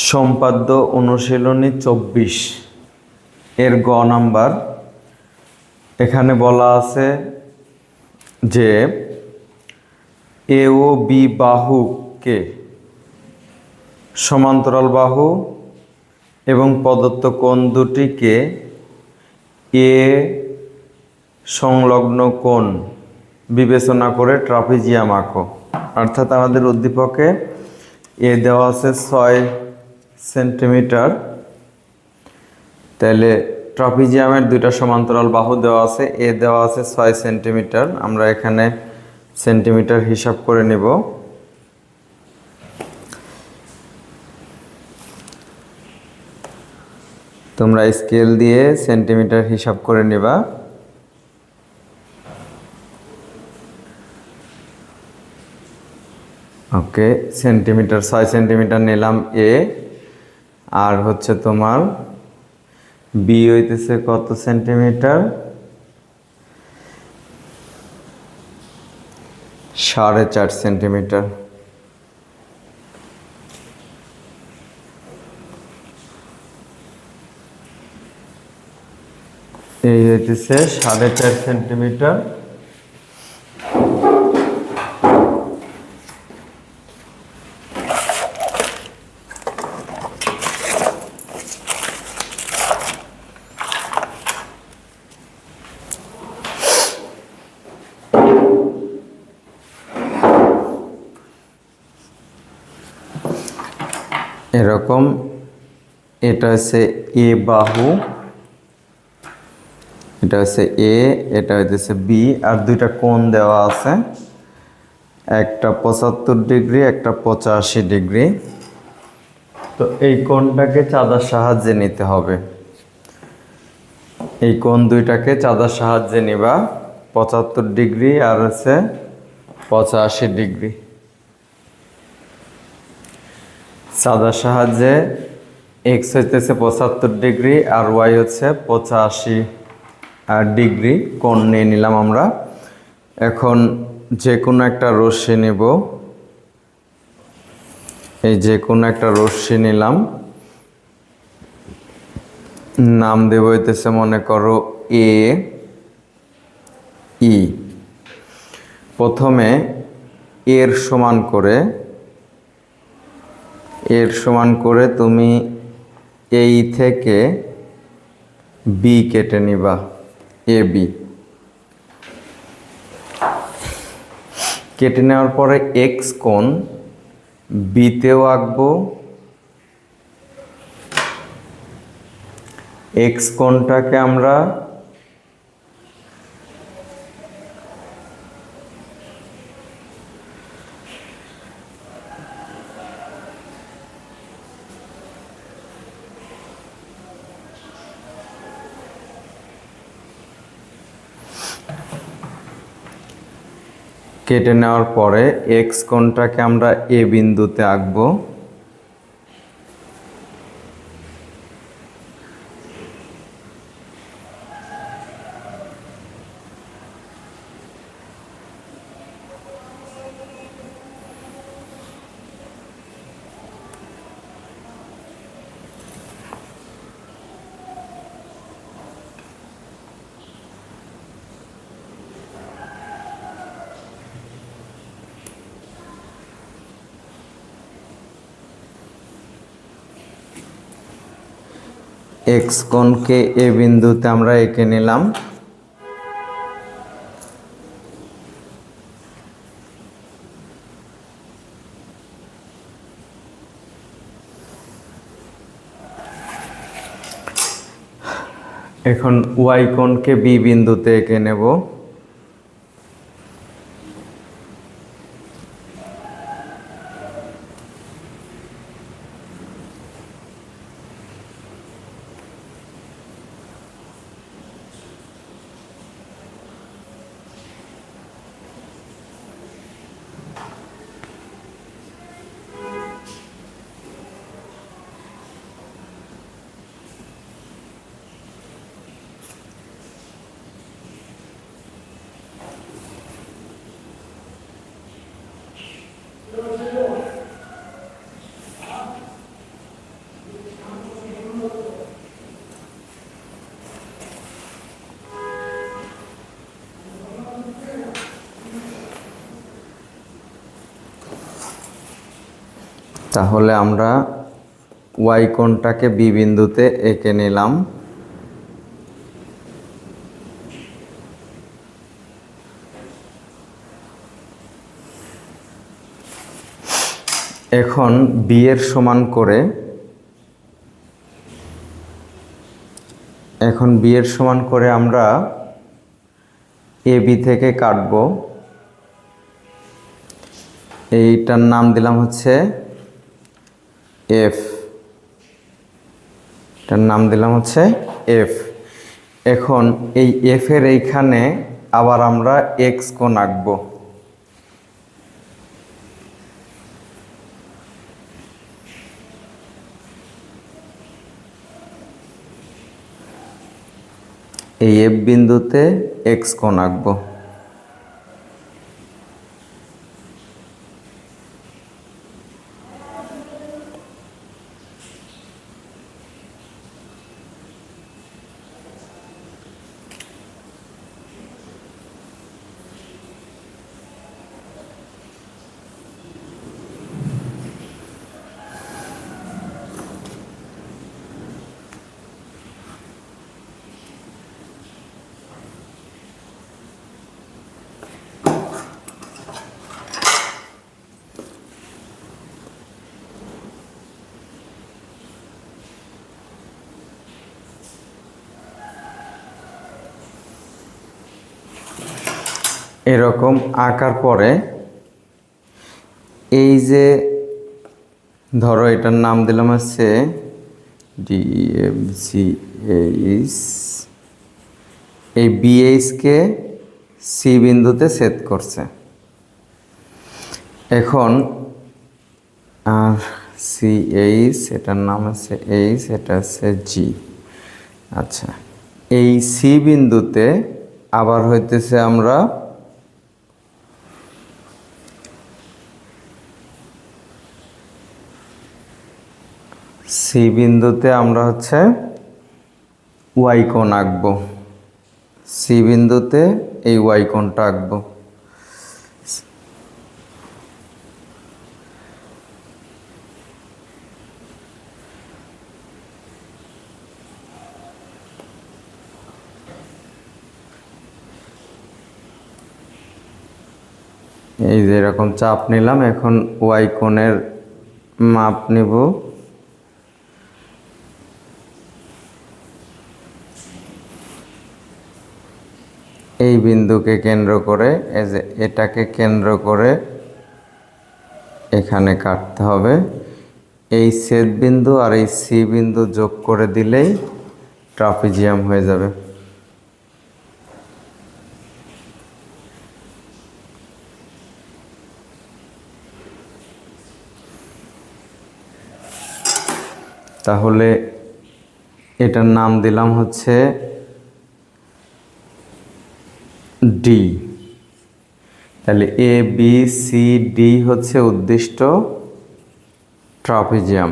সম্পাদ্য অনুশীলনী 24 এর গ নাম্বার। এখানে বলা আছে যে এ ও বি বাহুকে সমান্তরাল বাহু এবং প্রদত্ত কোণ দুটিকে এ সংলগ্ন কোণ বিবেচনা করে ট্রাপিজিয়াম আঁকো। অর্থাৎ আমাদের উদ্দীপকে এ দেওয়া আছে 6 সেন্টিমিটার, তাহলে ট্রাপিজিয়ামের দুইটা সমান্তরাল বাহু দেওয়া আছে, এ দেওয়া আছে 6 সেন্টিমিটার। আমরা এখানে সেন্টিমিটার হিসাব করে নেব। তোমরা স্কেল দিয়ে সেন্টিমিটার হিসাব করে নেবা। ওকে, সেন্টিমিটার 6 সেন্টিমিটার নিলাম এ, আর হচ্ছে তোমার বি হইতেছে কত সেন্টিমিটার, 4.5 সেন্টিমিটার। এই হইতেছে 4.5 সেন্টিমিটার। এরকম এটা হচ্ছে এ বাহু, এটা হচ্ছে এ, এটা হচ্ছে বি, আর দুইটা কোণ দেওয়া আছে, একটা 75 ডিগ্রি, একটা 85 ডিগ্রি। তো এই কোণটাকে চাঁদার সাহায্যে নিতে হবে। এই কোণ দুইটাকে চাঁদার সাহায্যে নিবা, 75 ডিগ্রি আর হচ্ছে 85 ডিগ্রি। চাঁদার সাহায্যে এক্স হইতেছে 75 ডিগ্রি আর ওয়াই হচ্ছে 85 ডিগ্রি কোণ নিয়ে নিলাম আমরা। এখন যে কোনো একটা রশ্মি নেব, এই যে কোনো একটা রশ্মি নিলাম, নাম দেব হইতেছে মনে করো এ ই। প্রথমে এর সমান করে তুমি এই থেকে বি কেটে নিবা, এ বি। কেটে নেওয়ার পরে এক্স কোণ বিতেও আঁকবো। এক্স কোণটাকে আমরা কেটে নেওয়ার পরে এক্স কোণটাকে আমরা এ বিন্দুতে আঁকবো। এক্স কোণকে এ বিন্দুতে আমরা এঁকে নিলাম। এখন ওয়াই কোণকে বি বিন্দুতে এঁকে নেব। তাহলে আমরা ওয়াই কোণটাকে বি বিন্দুতে এঁকে নিলাম। এখন বি এর সমান করে আমরা এ বি থেকে কাটব। এইটার নাম দিলাম হচ্ছে এফ, এফ। এখন এই এফ এর এইখানে আবার আমরা এক্স কোণ আঁকবো। এই এফ বিন্দুতে এক্স কোণ আঁকবো। এরকম আঁকার পরে এই যে ধরো এটার নাম দিলাম হচ্ছে ডিএফজিএইচ, এই বিএইচকে সি বিন্দুতে ছেদ করছে। এখন আর সিএইচ, এটার নাম হচ্ছে এইচ, এটা হচ্ছে জি। আচ্ছা, এই সি বিন্দুতে আবার হইতেছে আমরা হচ্ছে ওয়াই কোণ আঁকবো। সি বিন্দুতে এই ওয়াই কোণটা আঁকবো। এই যে এরকম চাপ নিলাম, এখন ওয়াই কোণের মাপ নিব। এই বিন্দুকে কেন্দ্র করে, এই যে এটাকে কেন্দ্র করে এখানে কাটতে হবে। এই ছেদ বিন্দু আর এই সি বিন্দু যোগ করে দিলেই ট্রাপিজিয়াম হয়ে যাবে। তাহলে এটার নাম দিলাম হচ্ছে ডি। তাহলে এ বি সি ডি হচ্ছে উদ্দিষ্ট ট্রাপিজিয়াম।